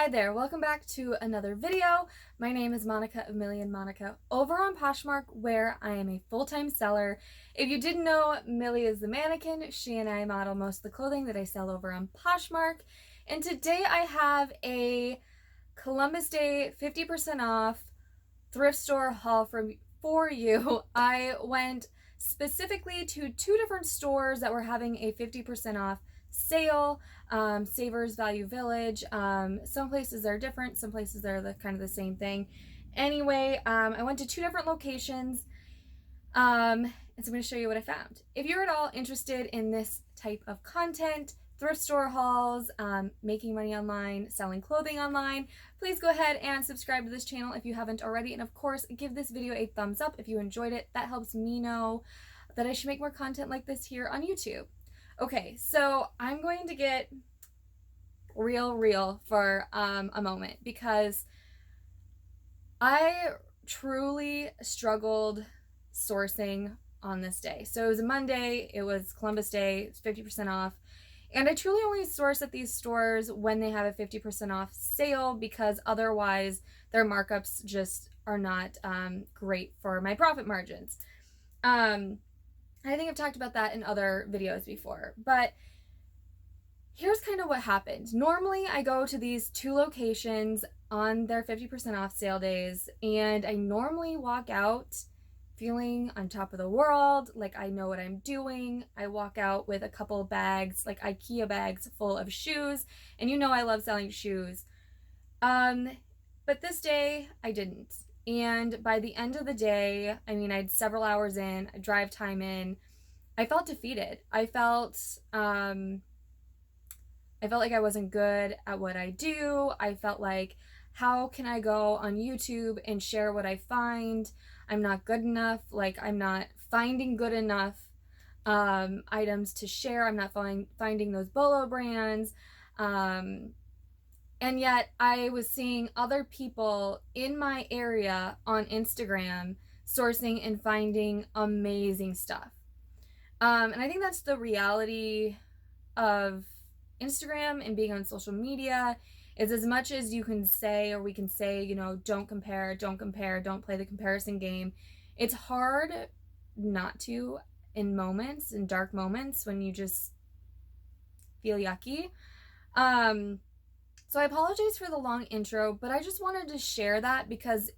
Hi there, welcome back to another video. My name is Monica of Milly and Monica over on Poshmark, where I am a full-time seller. If you didn't know, Milly is the mannequin. She and I model most of the clothing that I sell over on Poshmark. And today I have a Columbus Day 50% off thrift store haul for you. I went specifically to two different stores that were having a 50% off sale. Savers, Value Village. Some places are different, some places are kind of the same thing. Anyway, I went to two different locations, and so I'm going to show you what I found. If you're at all interested in this type of content, thrift store hauls, making money online, selling clothing online, please go ahead and subscribe to this channel if you haven't already. And of course, give this video a thumbs up if you enjoyed it. That helps me know that I should make more content like this here on YouTube. Okay, so I'm going to get real for a moment, because I truly struggled sourcing on this day. So it was a Monday, it was Columbus Day, it's 50% off. And I truly only source at these stores when they have a 50% off sale, because otherwise their markups just are not great for my profit margins. I think I've talked about that in other videos before, but here's kind of what happened. Normally I go to these two locations on their 50% off sale days, and I normally walk out feeling on top of the world, like I know what I'm doing. I walk out with a couple bags, like IKEA bags full of shoes, and you know I love selling shoes. But this day I didn't. And by the end of the day, I mean, I had several hours in, drive time in, I felt defeated. I felt like I wasn't good at what I do. I felt like, how can I go on YouTube and share what I find? I'm not good enough. Like, I'm not finding good enough items to share. I'm not finding those Bolo brands. And yet I was seeing other people in my area on Instagram sourcing and finding amazing stuff. And I think that's the reality of Instagram and being on social media, is as much as you can say, or we can say, you know, don't compare, don't play the comparison game. It's hard not to in moments, in dark moments when you just feel yucky. So I apologize for the long intro, but I just wanted to share that because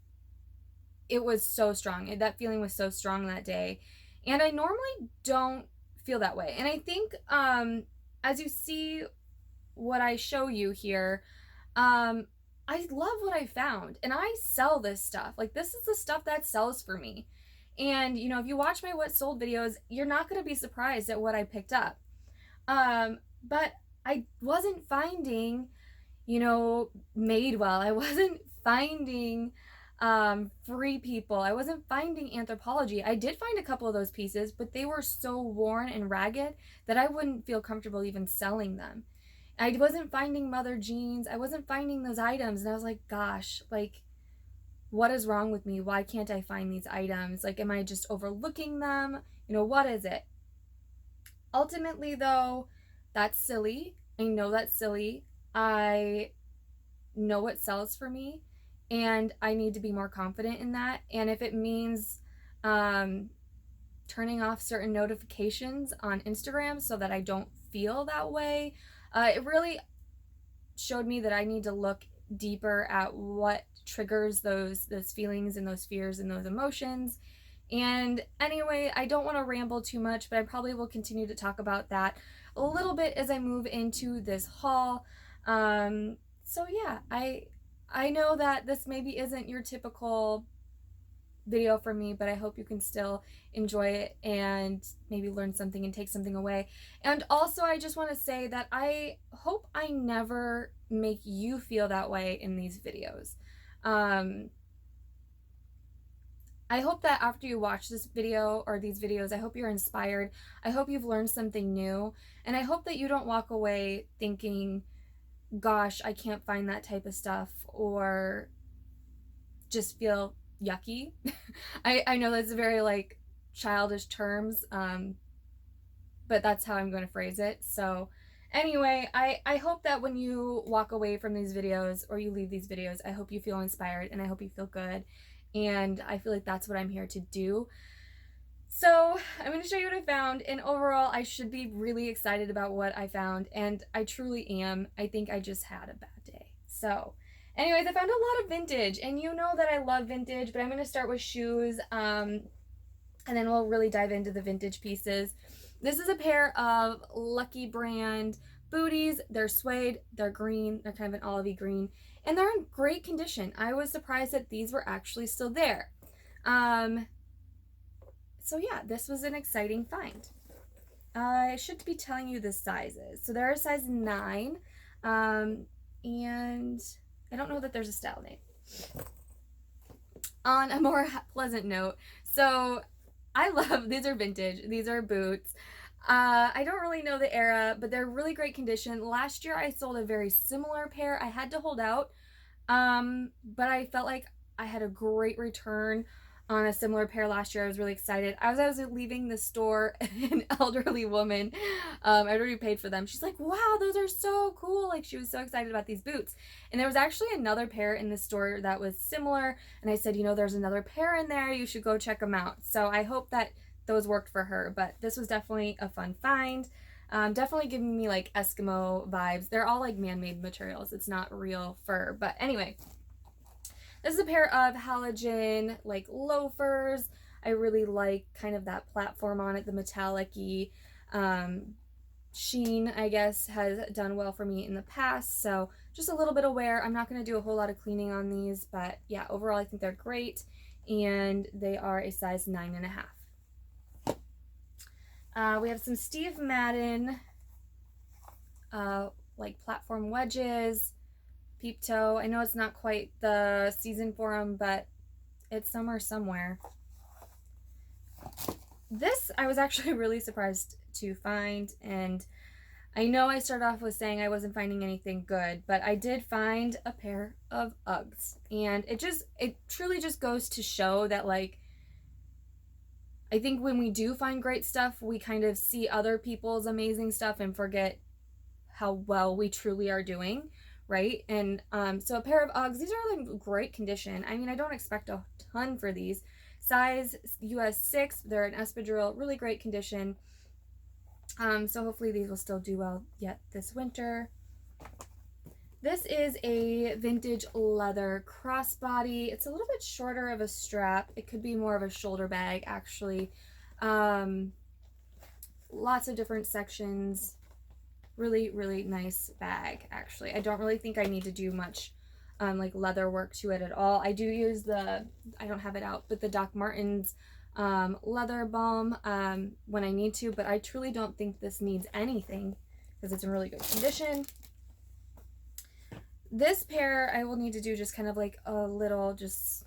it was so strong. That feeling was so strong that day. And I normally don't feel that way. And I think as you see what I show you here, I love what I found. And I sell this stuff. Like, this is the stuff that sells for me. And, you know, if you watch my what sold videos, you're not going to be surprised at what I picked up. But I wasn't finding, you know, Madewell. I wasn't finding Free People. I wasn't finding Anthropologie. I did find a couple of those pieces, but they were so worn and ragged that I wouldn't feel comfortable even selling them. I wasn't finding Mother Jeans. I wasn't finding those items. And I was like, gosh, like, what is wrong with me? Why can't I find these items? Like, am I just overlooking them? You know, what is it? Ultimately, though, that's silly. I know that's silly. I know what sells for me, and I need to be more confident in that. And if it means turning off certain notifications on Instagram so that I don't feel that way, it really showed me that I need to look deeper at what triggers those feelings and those fears and those emotions. And anyway, I don't want to ramble too much, but I probably will continue to talk about that a little bit as I move into this haul. So yeah, I know that this maybe isn't your typical video for me, but I hope you can still enjoy it and maybe learn something and take something away. And also, I just want to say that I hope I never make you feel that way in these videos. I hope that after you watch this video or these videos, I hope you're inspired. I hope you've learned something new, and I hope that you don't walk away thinking, gosh, I can't find that type of stuff, or just feel yucky. I know that's very like childish terms, but that's how I'm going to phrase it. So Anyway, I hope that when you walk away from these videos or you leave these videos, I hope you feel inspired and I hope you feel good. And I feel like that's what I'm here to do. So I'm going to show you what I found, and overall I should be really excited about what I found, and I truly am. I think I just had a bad day. So anyways, I found a lot of vintage, and you know that I love vintage, but I'm going to start with shoes, and then we'll really dive into the vintage pieces. This is a pair of Lucky brand booties. They're suede, they're green, they're kind of an olivey green, and they're in great condition. I was surprised that these were actually still there. So yeah, this was an exciting find. I should be telling you the sizes. So they're a size 9, and I don't know that there's a style name. On a more pleasant note, so I love, these are vintage, these are boots. I don't really know the era, but they're really great condition. Last year I sold a very similar pair. I had to hold out, but I felt like I had a great return on a similar pair last year. I was really excited. As I was leaving the store, an elderly woman, I'd already paid for them. She's like, wow, those are so cool. Like, she was so excited about these boots. And there was actually another pair in the store that was similar. And I said, you know, there's another pair in there. You should go check them out. So I hope that those worked for her. But this was definitely a fun find. Definitely giving me like Eskimo vibes. They're all like man-made materials. It's not real fur. But anyway, this is a pair of halogen like loafers. I really like kind of that platform on it, the metallic-y sheen, I guess, has done well for me in the past. So just a little bit of wear. I'm not going to do a whole lot of cleaning on these, but yeah, overall I think they're great, and they are a size 9.5. We have some Steve Madden like platform wedges. Peep toe. I know it's not quite the season for them, but it's summer somewhere. This I was actually really surprised to find, and I know I started off with saying I wasn't finding anything good, but I did find a pair of Uggs, and it truly just goes to show that, like, I think when we do find great stuff, we kind of see other people's amazing stuff and forget how well we truly are doing. Right? And so a pair of Uggs, these are in great condition. I mean, I don't expect a ton for these. Size US 6, they're an espadrille, really great condition. So hopefully these will still do well yet this winter. This is a vintage leather crossbody. It's a little bit shorter of a strap. It could be more of a shoulder bag, actually. Lots of different sections. Really, really nice bag, actually. I don't really think I need to do much like leather work to it at all. I do use the, I don't have it out, but the Doc Martens leather balm when I need to, but I truly don't think this needs anything because it's in really good condition. This pair I will need to do just kind of like a little just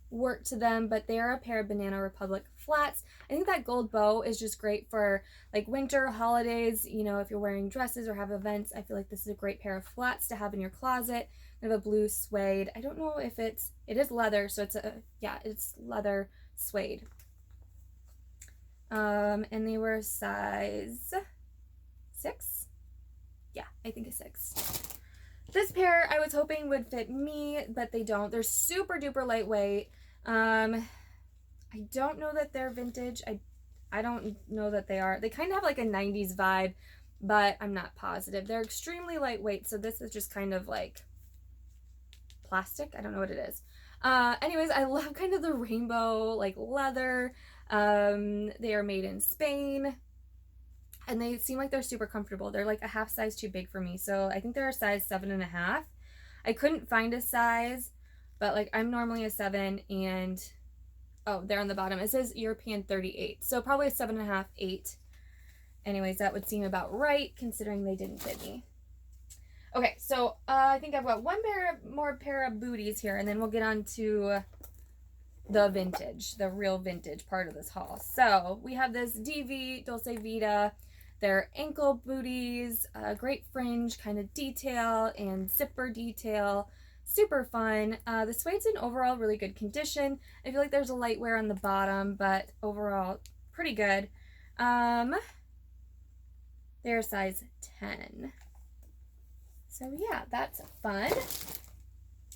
work to them, but they are a pair of Banana Republic flats. I think that gold bow is just great for like winter, holidays, you know, if you're wearing dresses or have events. I feel like this is a great pair of flats to have in your closet. I have a blue suede. I don't know if it is leather, so it's leather suede. And they were size 6. Yeah, I think a 6. This pair I was hoping would fit me, but they don't. They're super duper lightweight. I don't know that they're vintage. I don't know that they are. They kind of have like a 90s vibe, but I'm not positive. They're extremely lightweight, so this is just kind of like plastic. I don't know what it is. Anyways, I love kind of the rainbow like leather. They are made in Spain, and they seem like they're super comfortable. They're like a half size too big for me, so I think they're a size 7.5. I couldn't find a size, but like I'm normally a 7, and oh, there on the bottom it says European 38, so probably a 7.5, 8. Anyways, that would seem about right considering they didn't fit me. Okay, so I think I've got one more pair of booties here, and then we'll get on to the vintage, the real vintage part of this haul. So we have this DV Dolce Vita. They're ankle booties, great fringe kind of detail and zipper detail. Super fun. The suede's in overall really good condition. I feel like there's a light wear on the bottom, but overall pretty good. They're They're size 10. So yeah, that's fun.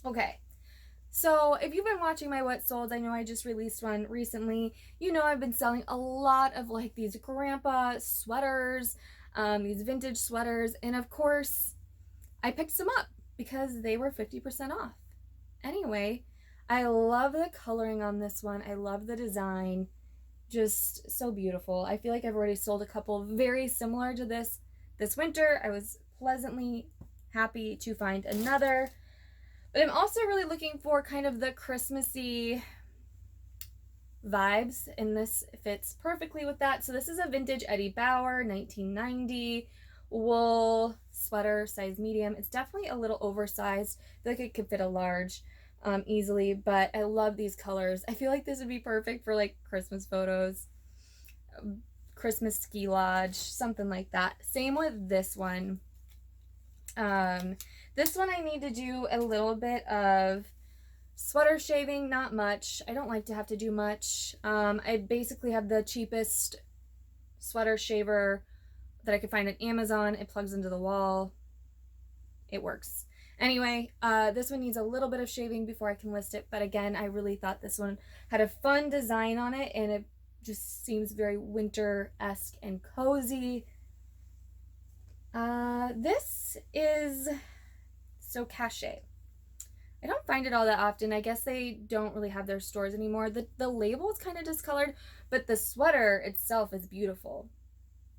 Okay. So if you've been watching my What Sold, I know I just released one recently. You know I've been selling a lot of like these grandpa sweaters, these vintage sweaters, and of course I picked some up because they were 50% off. Anyway, I love the coloring on this one. I love the design. Just so beautiful. I feel like I've already sold a couple very similar to this winter. I was pleasantly happy to find another. But I'm also really looking for kind of the Christmassy vibes, and this fits perfectly with that. So this is a vintage Eddie Bauer 1990 wool sweater, size medium. It's definitely a little oversized. I feel like it could fit a large easily, but I love these colors. I feel like this would be perfect for like Christmas photos, Christmas ski lodge, something like that. Same with this one. This one I need to do a little bit of sweater shaving, not much. I don't like to have to do much. I basically have the cheapest sweater shaver that I could find at Amazon. It plugs into the wall. It works. Anyway, this one needs a little bit of shaving before I can list it, but again, I really thought this one had a fun design on it, and it just seems very winter-esque and cozy. This is so cachet. I don't find it all that often. I guess they don't really have their stores anymore. The label is kind of discolored, but the sweater itself is beautiful.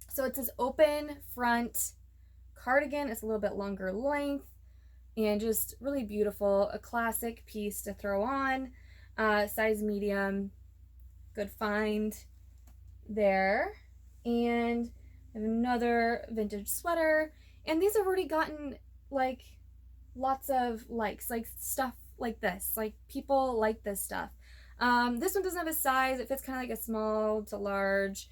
So it's this open front cardigan. It's a little bit longer length and just really beautiful. A classic piece to throw on. Size medium. Good find there. And I have another vintage sweater. And these have already gotten like lots of likes, like stuff like this. Like people like this stuff. This one doesn't have a size. It fits kind of like a small to large.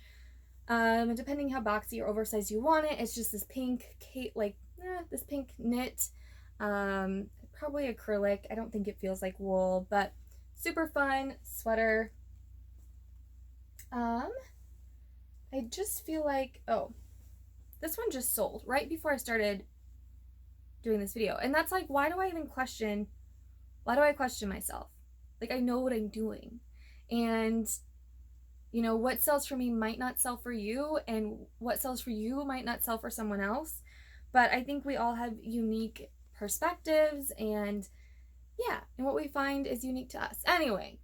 Depending how boxy or oversized you want it. It's just this pink, this pink knit. Probably acrylic. I don't think it feels like wool, but super fun sweater. I just feel like, oh, this one just sold right before I started doing this video. And that's like, why do I question myself? Like, I know what I'm doing. And, you know, what sells for me might not sell for you, and what sells for you might not sell for someone else. But I think we all have unique perspectives, and yeah, and what we find is unique to us. Anyway,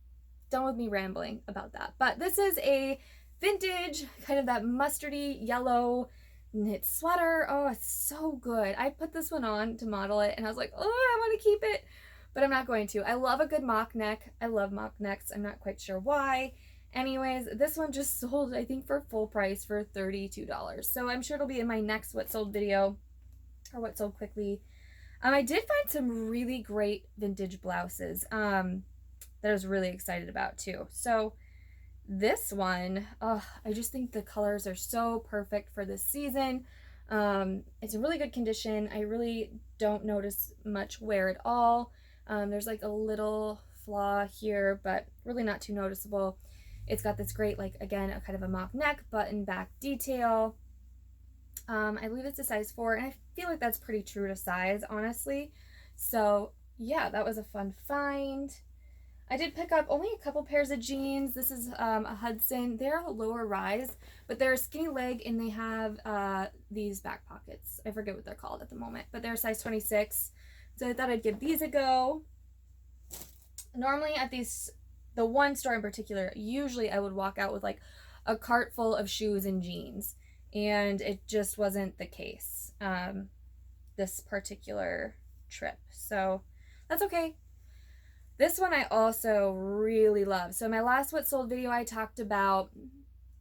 done with me rambling about that. But this is a vintage, kind of that mustardy yellow knit sweater. Oh, it's so good. I put this one on to model it, and I was like, oh, I want to keep it, but I'm not going to. I love a good mock neck. I love mock necks. I'm not quite sure why. Anyways, this one just sold, I think, for full price for $32. So I'm sure it'll be in my next What Sold video, or What Sold Quickly. I did find some really great vintage blouses that I was really excited about too. So this one, I just think the colors are so perfect for this season. It's in really good condition. I really don't notice much wear at all. There's like a little flaw here, but really not too noticeable. It's got this great, like, again, a kind of a mock neck, button back detail. I believe it's a size 4, and I feel like that's pretty true to size, honestly. So yeah, that was a fun find. I did pick up only a couple pairs of jeans. This is a Hudson. They're a lower rise, but they're a skinny leg, and they have these back pockets. I forget what they're called at the moment, but they're size 26. So I thought I'd give these a go. Normally at the one store in particular, usually I would walk out with like a cart full of shoes and jeans, and it just wasn't the case this particular trip. So that's okay. This one I also really love. So in my last What Sold video, I talked about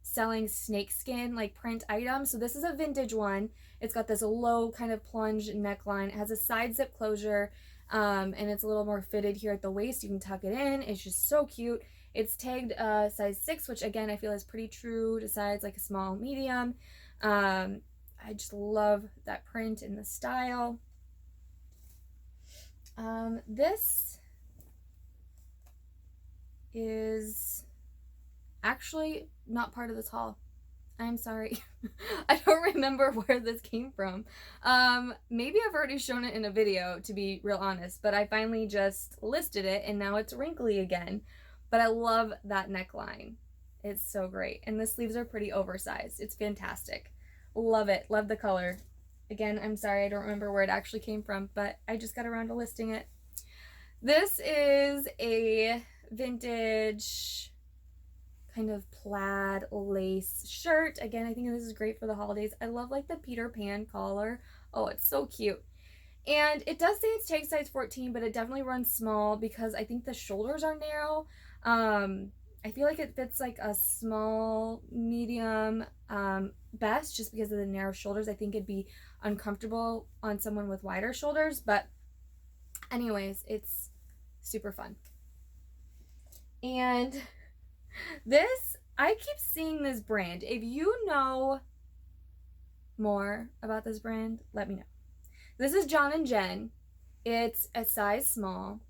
selling snakeskin, like print items. So this is a vintage one. It's got this low kind of plunge neckline. It has a side zip closure, and it's a little more fitted here at the waist. You can tuck it in. It's just so cute. It's tagged size 6, which again, I feel is pretty true to size, like a small, medium. I just love that print and the style. This is actually not part of this haul. I'm sorry. I don't remember where this came from. Maybe I've already shown it in a video, to be real honest, but I finally just listed it and now it's wrinkly again. But I love that neckline. It's so great. And the sleeves are pretty oversized. It's fantastic. Love it. Love the color. Again, I'm sorry I don't remember where it actually came from, but I just got around to listing it. This is a vintage kind of plaid lace shirt. Again, I think this is great for the holidays. I love like the Peter Pan collar. Oh, it's so cute. And it does say it's tag size 14, but it definitely runs small because I think the shoulders are narrow. I feel like it fits like a small, medium, best just because of the narrow shoulders. I think it'd be uncomfortable on someone with wider shoulders, but anyways, it's super fun. And this, I keep seeing this brand. If you know more about this brand, let me know. This is John and Jen. It's a size small.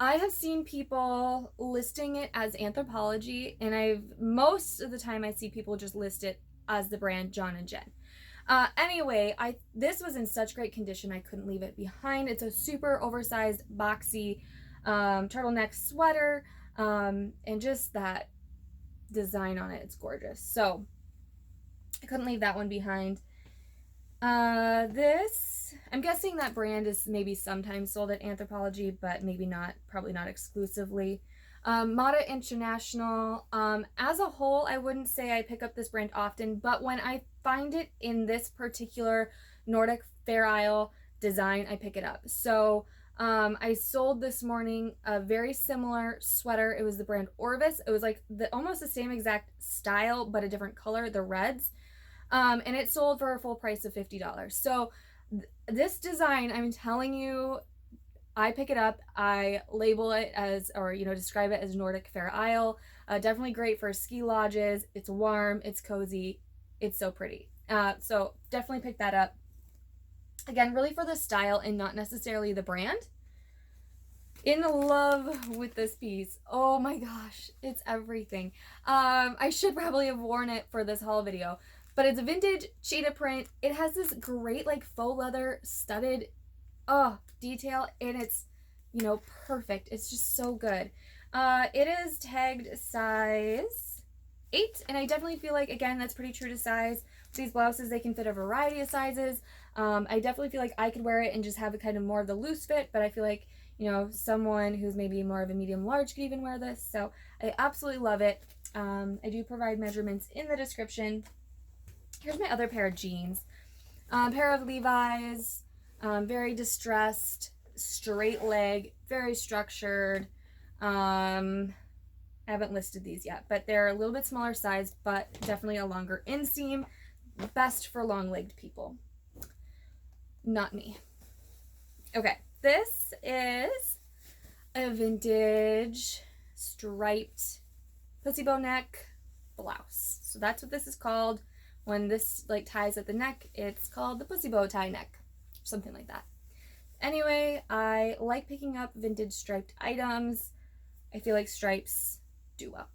I have seen people listing it as Anthropologie, and most of the time I see people just list it as the brand John and Jen. Anyway, this was in such great condition I couldn't leave it behind. It's a super oversized, boxy turtleneck sweater, and just that design on it, it's gorgeous. So I couldn't leave that one behind. This, I'm guessing that brand is maybe sometimes sold at Anthropologie, but maybe not, probably not exclusively. Moda International, as a whole, I wouldn't say I pick up this brand often, but when I find it in this particular Nordic Fair Isle design, I pick it up. So I sold this morning a very similar sweater. It was the brand Orvis. It was like almost the same exact style, but a different color, the reds. And it sold for a full price of $50. So this design, I'm telling you, I pick it up, I label it as, or describe it as Nordic Fair Isle. Definitely great for ski lodges. It's warm, it's cozy, it's so pretty. So definitely pick that up. Again, really for the style and not necessarily the brand. In love with this piece. Oh my gosh, it's everything. I should probably have worn it for this haul video, but it's a vintage cheetah print. It has this great like faux leather studded detail, and it's perfect. It's just so good. It is tagged size 8, and I definitely feel like, again, that's pretty true to size. These blouses, they can fit a variety of sizes. I definitely feel like I could wear it and just have a kind of more of the loose fit, but I feel like someone who's maybe more of a medium large could even wear this. So I absolutely love it. I do provide measurements in the description. Here's my other pair of jeans. Pair of Levi's, very distressed, straight leg, very structured. I haven't listed these yet, but they're a little bit smaller size, but definitely a longer inseam. Best for long-legged people. Not me. Okay, this is a vintage striped pussy bow neck blouse. So that's what this is called. When this like ties at the neck, it's called the pussy bow tie neck, something like that. Anyway, I like picking up vintage striped items. I feel like stripes do well.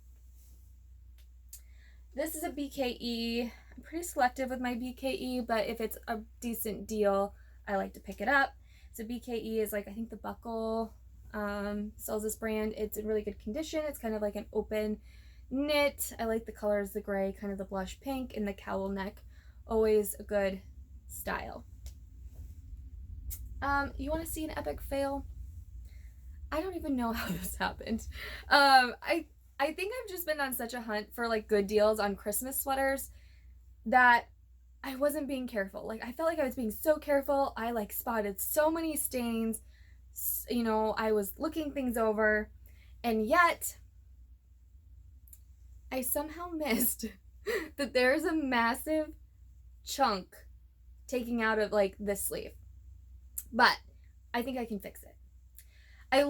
This is a BKE. I'm pretty selective with my BKE, but if it's a decent deal, I like to pick it up. So BKE is like, I think the Buckle sells this brand. It's in really good condition. It's kind of like an open knit. I like the colors, the gray, kind of the blush pink, and the cowl neck. Always a good style. You want to see an epic fail? I don't even know how this happened. I think I've just been on such a hunt for like good deals on Christmas sweaters that I wasn't being careful. Like I felt like I was being so careful. I like spotted so many stains. I was looking things over, and yet I somehow missed that there's a massive chunk taking out of like this sleeve. But I think I can fix it. I'm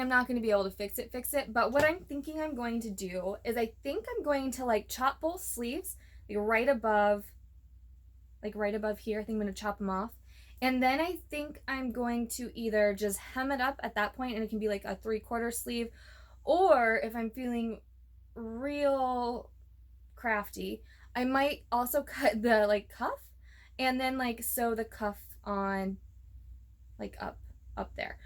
not going to be able to fix it, but what I'm thinking I'm going to do is I think I'm going to like chop both sleeves, like right above here. I think I'm going to chop them off. And then I think I'm going to either just hem it up at that point and it can be like a 3/4 sleeve, or if I'm feeling real crafty, I might also cut the like cuff and then like sew the cuff on like up there.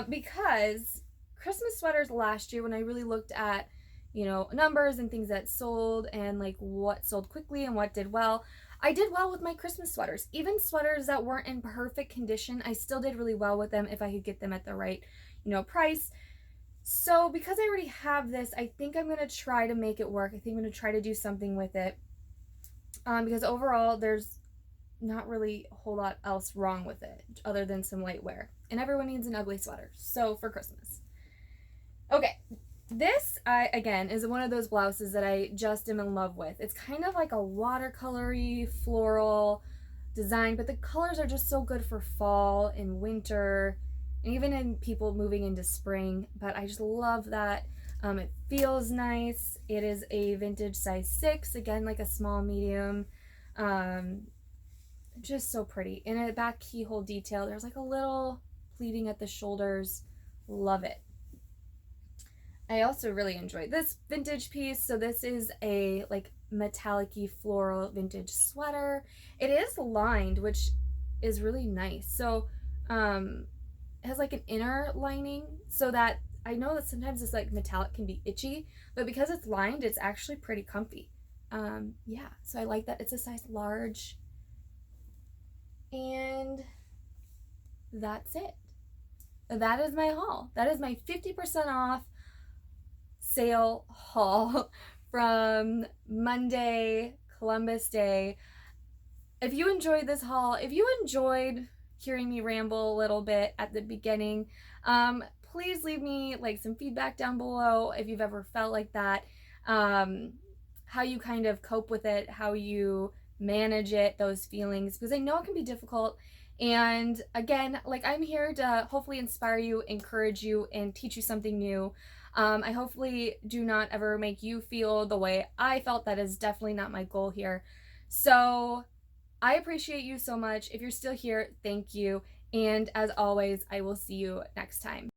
Because Christmas sweaters last year, when I really looked at, you know, numbers and things that sold and like what sold quickly and what did well, I did well with my Christmas sweaters. Even sweaters that weren't in perfect condition, I still did really well with them if I could get them at the right, you know, price. So because I already have this, I think I'm going to try to make it work. I think I'm going to try to do something with it. Because overall, there's not really a whole lot else wrong with it other than some light wear. And everyone needs an ugly sweater. So for Christmas. Okay, this again is one of those blouses that I just am in love with. It's kind of like a watercolory floral design, but the colors are just so good for fall and winter, and even in people moving into spring. But I just love that. It feels nice. It is a vintage size 6, again like a small medium. Just so pretty. In a back keyhole detail, there's like a little pleating at the shoulders. Love it. I also really enjoyed this vintage piece. So this is a like metallic-y floral vintage sweater. It is lined, which is really nice. So it has like an inner lining so that I know that sometimes this like metallic can be itchy, but because it's lined, it's actually pretty comfy. Yeah, so I like that. It's a size large. And that's it. That is my haul. That is my 50% off sale haul from Monday, Columbus Day. If you enjoyed this haul, if you enjoyed hearing me ramble a little bit at the beginning, please leave me like some feedback down below if you've ever felt like that, how you kind of cope with it, how you manage it, those feelings, because I know it can be difficult. And again, like I'm here to hopefully inspire you, encourage you, and teach you something new. I hopefully do not ever make you feel the way I felt. That is definitely not my goal here. So I appreciate you so much. If you're still here, thank you. And as always, I will see you next time.